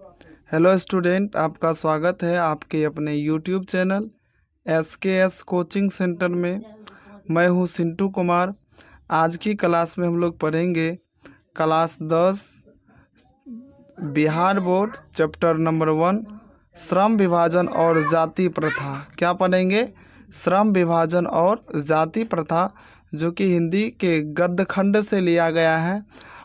Hello student, आपका स्वागत है आपके अपने YouTube channel SKS coaching centre में। मैं हूं सिंटू कुमार। आज की क्लास में हम लोग पढ़ेंगे class 10 Bihar board chapter number 1 श्रम विभाजन और जाति प्रथा। क्या पढ़ेंगे? श्रम विभाजन और जाति प्रथा, जो कि हिंदी के गद्य खंड से लिया गया है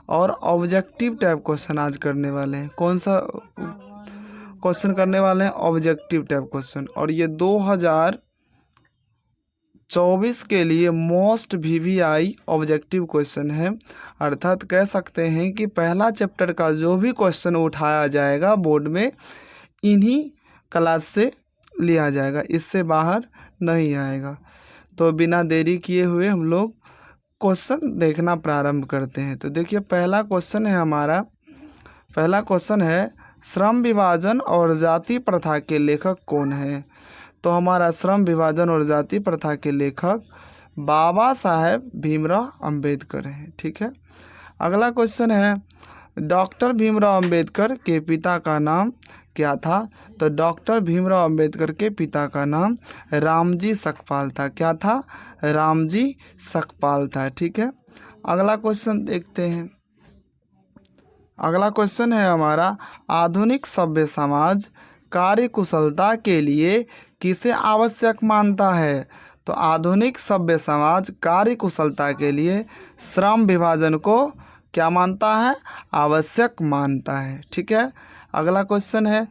और ऑब्जेक्टिव टाइप क्वेश्चन आज करने वाले हैं। कौन सा क्वेश्चन करने वाले हैं? Objective type question. और ये 2024 के लिए मोस्ट VVI ऑब्जेक्टिव क्वेश्चन है। अर्थात कह सकते हैं कि पहला चैप्टर का जो भी क्वेश्चन उठाया जाएगा बोर्ड में, इन्हीं क्लास से लिया जाएगा, इससे बाहर नहीं आएगा। तो बिना देरी किए हुए हम लोग क्वेश्चन देखना प्रारंभ करते हैं। तो देखिए, पहला क्वेश्चन है हमारा। पहला क्वेश्चन है, श्रम विभाजन और जाति प्रथा के लेखक कौन है? तो हमारा श्रम विभाजन और जाति प्रथा के लेखक बाबा साहेब भीमराव अंबेडकर हैं। ठीक है। अगला क्वेश्चन है, डॉक्टर भीमराव अंबेडकर के पिता का नाम क्या था? तो डॉक्टर भीमराव अंबेडकर के पिता का नाम रामजी सकपाल था। क्या था? रामजी सकपाल था। ठीक है। अगला क्वेश्चन देखते हैं। अगला क्वेश्चन है हमारा, आधुनिक सभ्य समाज कार्यकुशलता के लिए किसे आवश्यक मानता है? तो आधुनिक सभ्य समाज कार्यकुशलता के लिए श्रम विभाजन को क्या मानता है? आवश्यक मानता है। ठीक है। अगला क्वेश्चन है,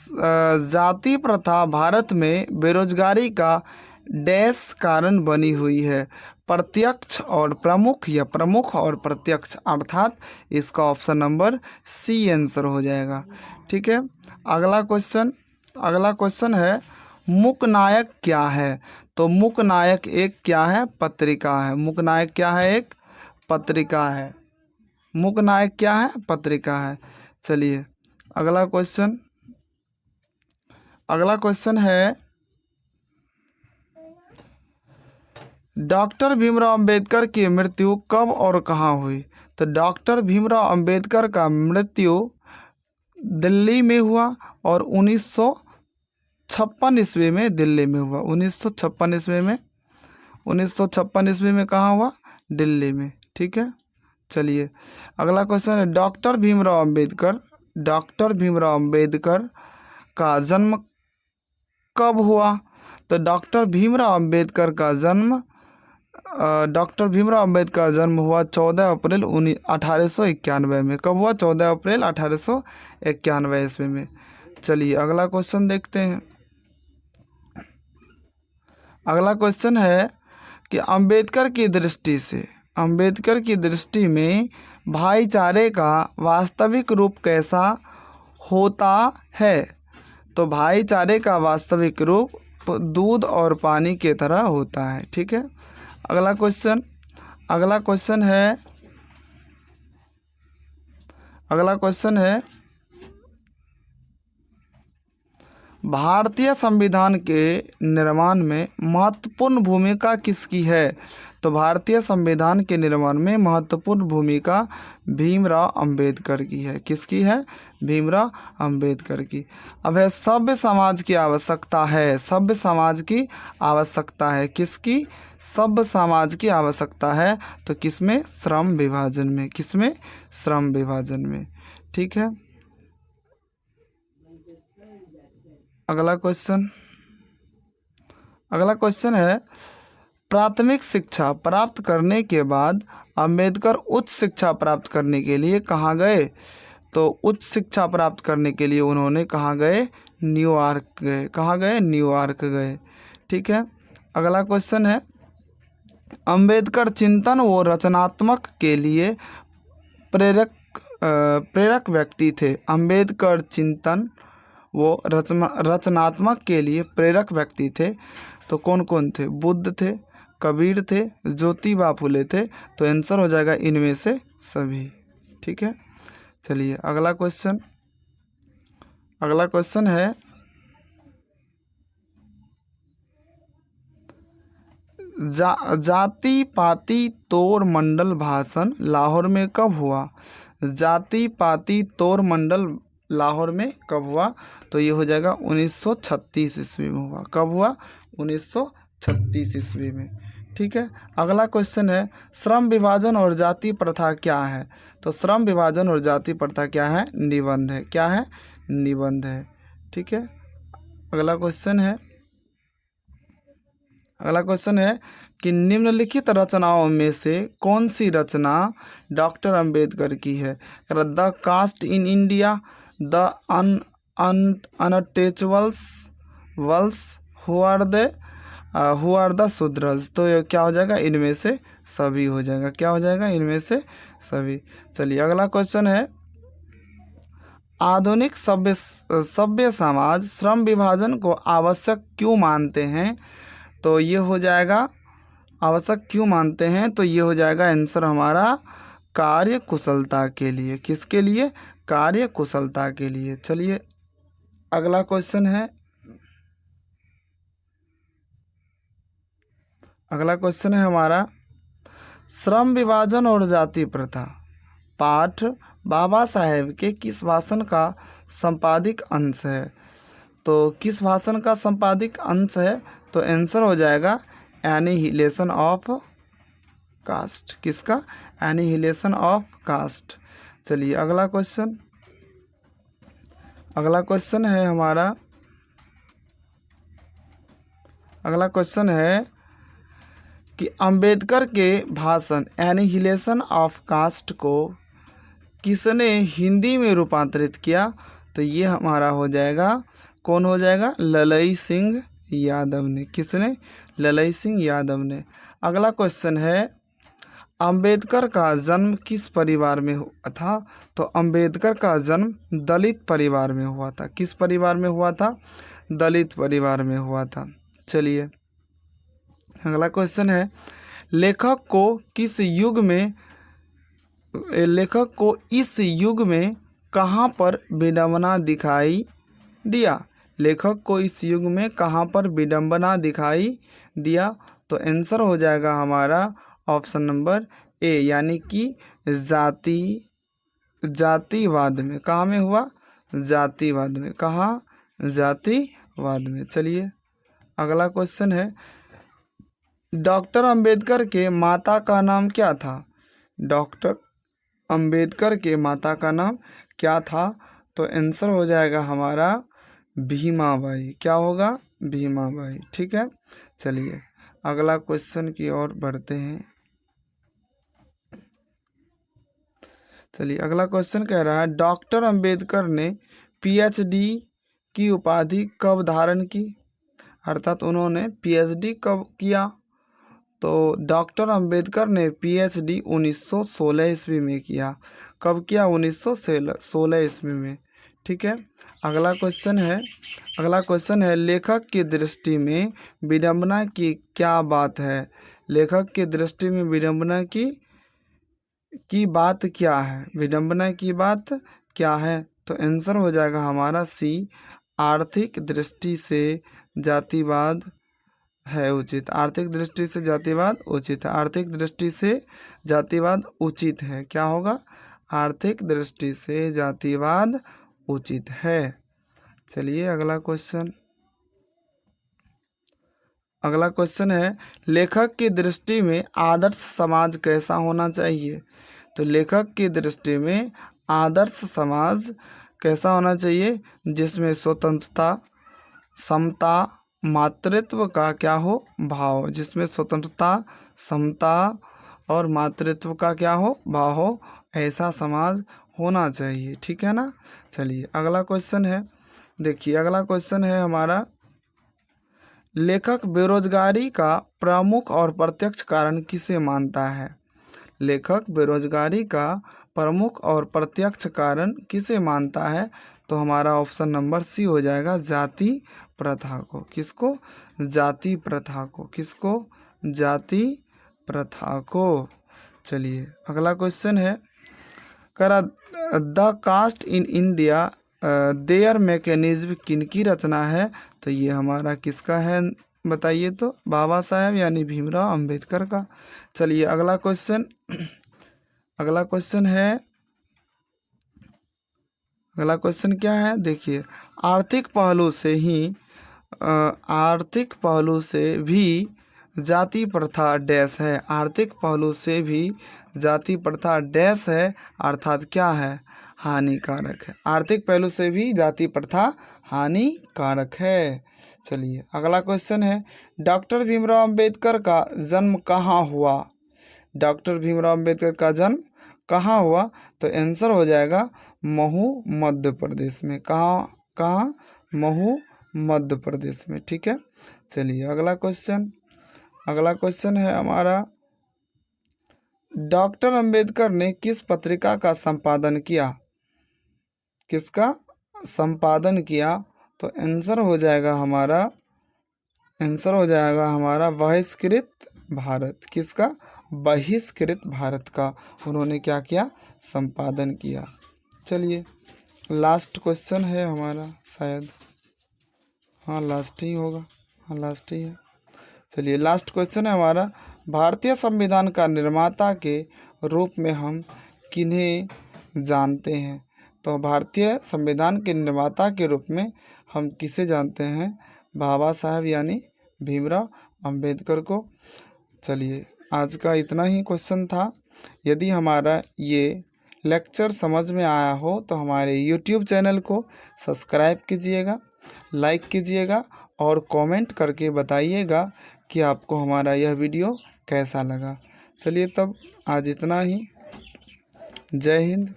जाति प्रथा भारत में बेरोजगारी का डैश कारण बनी हुई है? प्रत्यक्ष और प्रमुख या प्रमुख और प्रत्यक्ष, अर्थात इसका ऑप्शन नंबर सी आंसर हो जाएगा। ठीक है। अगला क्वेश्चन है, मूकनायक क्या है? तो मूकनायक एक क्या है? पत्रिका है। मूकनायक क्या है? एक पत्रिका है। मूकनायक क्या है? पत्रिका है। चलिए अगला क्वेश्चन है, डॉक्टर भीमराव अंबेडकर की मृत्यु कब और कहाँ हुई? तो डॉक्टर भीमराव अंबेडकर का मृत्यु दिल्ली में हुआ और 1956 ईस्वी में दिल्ली में हुआ। 1956 ईस्वी में कहाँ हुआ? दिल्ली में। ठीक है। चलिए अगला क्वेश्चन है, डॉक्टर भीमराव अंबेडकर का जन्म कब हुआ? तो डॉक्टर भीमराव अंबेडकर का जन्म हुआ 14 अप्रैल 1891 में। कब हुआ? 14 अप्रैल 1891 ईस्वी में। चलिए अगला क्वेश्चन देखते हैं। अगला क्वेश्चन है कि अंबेडकर की दृष्टि में भाईचारे का वास्तविक रूप कैसा होता है? तो भाईचारे का वास्तविक रूप दूध और पानी की तरह होता है। ठीक है। अगला क्वेश्चन है, भारतीय संविधान के निर्माण में महत्वपूर्ण भूमिका किसकी है? तो भारतीय संविधान के निर्माण में महत्वपूर्ण भूमिका भीमराव अंबेडकर की है। किसकी है? भीमराव अंबेडकर की। अब है, सभ्य समाज की आवश्यकता है। सभ्य समाज की आवश्यकता है। किसकी? सभ्य समाज की आवश्यकता है। तो किसमें? श्रम विभाजन में। किसमें? श्रम विभाजन में। ठीक है। अगला क्वेश्चन है, प्राथमिक शिक्षा प्राप्त करने के बाद अंबेडकर उच्च शिक्षा प्राप्त करने के लिए कहाँ गए? तो उच्च शिक्षा प्राप्त करने के लिए उन्होंने कहाँ गए? न्यूयॉर्क गए। कहाँ गए? न्यूयॉर्क गए। ठीक है। अगला क्वेश्चन है, अंबेडकर चिंतन व रचनात्मक के लिए प्रेरक व्यक्ति थे। अंबेडकर चिंतन वो रचनात्मक के लिए प्रेरक व्यक्ति थे। तो कौन कौन थे? बुद्ध थे, कबीर थे, ज्योतिबा फुले थे। तो आंसर हो जाएगा इनमें से सभी। ठीक है। चलिए अगला क्वेश्चन है, जाति पाति तोड़ मंडल भाषण लाहौर में कब हुआ? जाति पाति तोड़ मंडल लाहौर में कब हुआ? तो ये हो जाएगा 1936 ईस्वी में हुआ। कब हुआ? 1936 ईस्वी में। ठीक है। अगला क्वेश्चन है श्रम विभाजन और जाति प्रथा क्या है? तो श्रम विभाजन और जाति प्रथा क्या है? निबंध है। क्या है? निबंध है। ठीक है। अगला क्वेश्चन है कि निम्नलिखित रचनाओं में से कौन सी रचना डॉक्टर अंबेडकर की है? The caste in India, the untouchables, who are the Shudras. तो ये क्या हो जाएगा? इनमें से सभी हो जाएगा। क्या हो जाएगा? इनमें से सभी। चलिए अगला क्वेश्चन है आधुनिक सभ्य समाज श्रम विभाजन को आवश्यक क्यों मानते हैं? तो ये हो जाएगा आवश्यक क्यों मानते हैं? तो ये हो जाएगा आंसर हमारा कार्य कुशलता के लिए। किसके लिए? कार्य कुशलता के लिए। चलिए अगला क्वेश्चन है हमारा श्रम विभाजन और जाति प्रथा पाठ बाबा साहेब के किस भाषण का संपादिक अंश है? तो किस भाषण का संपादिक अंश है? तो आंसर हो जाएगा एनिहिलेशन ऑफ कास्ट। किसका? Annihilation of caste. चलिए अगला क्वेश्चन है हमारा अगला क्वेश्चन है कि अंबेडकर के भाषण एनिहिलेशन ऑफ कास्ट को किसने हिंदी में रूपांतरित किया? तो ये हमारा हो जाएगा कौन हो जाएगा? ललई सिंह यादव ने। किसने? ललई सिंह यादव ने। अगला क्वेश्चन है अंबेडकर का जन्म किस परिवार में हुआ था? तो अंबेडकर का जन्म दलित परिवार में हुआ था। किस परिवार में हुआ था? दलित परिवार में हुआ था। चलिए अगला क्वेश्चन है लेखक को इस युग में कहाँ पर विडंबना दिखाई दिया? लेखक को इस युग में कहाँ पर विडंबना दिखाई दिया? तो आंसर हो जाएगा हमारा ऑप्शन नंबर ए, यानी कि जातिवाद में। कहाँ में हुआ? जातिवाद में। कहाँ? जातिवाद में। चलिए अगला क्वेश्चन है डॉक्टर अंबेडकर के माता का नाम क्या था? डॉक्टर अंबेडकर के माता का नाम क्या था? तो आंसर हो जाएगा हमारा भीमाबाई। क्या होगा? भीमाबाई। ठीक है। चलिए अगला क्वेश्चन की ओर बढ़ते हैं। चलिए अगला क्वेश्चन कह रहा है डॉक्टर अंबेडकर ने पीएचडी की उपाधि कब धारण की? अर्थात उन्होंने पीएचडी कब किया? तो डॉक्टर अंबेडकर ने पीएचडी 1916 ईस्वी में किया। कब किया? 1916 ईस्वी में। ठीक है। अगला क्वेश्चन है लेखक की दृष्टि में विडंबना की क्या बात है? लेखक की दृष्टि में विडंबना की बात क्या है? विडंबना की बात क्या है? तो आंसर हो जाएगा हमारा सी, आर्थिक दृष्टि से जातिवाद है उचित। आर्थिक दृष्टि से जातिवाद उचित है। आर्थिक दृष्टि से जातिवाद उचित है। क्या होगा? आर्थिक दृष्टि से जातिवाद उचित है। चलिए अगला क्वेश्चन है लेखक की दृष्टि में आदर्श समाज कैसा होना चाहिए? तो लेखक की दृष्टि में आदर्श समाज कैसा होना चाहिए? जिसमें स्वतंत्रता, समता, मातृत्व का क्या हो? भाव। जिसमें स्वतंत्रता, समता और मातृत्व का क्या हो? भाव हो। ऐसा समाज होना चाहिए। ठीक है ना। चलिए अगला क्वेश्चन है, देखिए अगला क्वेश्चन है हमारा लेखक बेरोजगारी का प्रमुख और प्रत्यक्ष कारण किसे मानता है? लेखक बेरोजगारी का प्रमुख और प्रत्यक्ष कारण किसे मानता है? तो हमारा ऑप्शन नंबर सी हो जाएगा जाति प्रथा को। किसको? जाति प्रथा को। किसको? जाति प्रथा को। चलिए अगला क्वेश्चन है करा the caste in India their mechanism किनकी रचना है? तो ये हमारा किसका है बताइए? तो बाबा साहेब यानी भीमराव अंबेडकर का। चलिए अगला क्वेश्चन है अगला क्वेश्चन क्या है, देखिए, आर्थिक पहलू से भी जाति प्रथा डैश है। आर्थिक पहलू से भी जाति प्रथा डैश है, अर्थात क्या है, हानिकारक है। आर्थिक पहलू से भी जाति प्रथा हानिकारक है। चलिए अगला क्वेश्चन है, डॉक्टर भीमराव अंबेडकर का जन्म कहाँ हुआ। डॉक्टर भीमराव अंबेडकर का जन्म कहाँ हुआ, तो आंसर हो जाएगा महू मध्य प्रदेश में। कहाँ महू मध्य प्रदेश में, ठीक है। चलिए अगला क्वेश्चन है हमारा, डॉक्टर अंबेडकर ने किस पत्रिका का संपादन किया। किसका संपादन किया, तो आंसर हो जाएगा हमारा बहिष्कृत भारत। किसका, बहिष्कृत भारत का उन्होंने क्या किया, संपादन किया। चलिए लास्ट क्वेश्चन है हमारा, शायद हाँ लास्ट ही होगा, हाँ लास्ट ही है। चलिए लास्ट क्वेश्चन है हमारा, भारतीय संविधान का निर्माता के रूप में हम किन्हें जानते हैं। तो भारतीय संविधान के निर्माता के रूप में हम किसे जानते हैं, बाबा साहब यानी भीमराव अंबेडकर को। चलिए आज का इतना ही क्वेश्चन था। यदि हमारा ये लेक्चर समझ में आया हो तो हमारे YouTube चैनल को सब्सक्राइब कीजिएगा, लाइक कीजिएगा और कमेंट करके बताइएगा कि आपको हमारा यह वीडियो कैसा लगा। चलिए तब आज इतना ही। जय हिंद।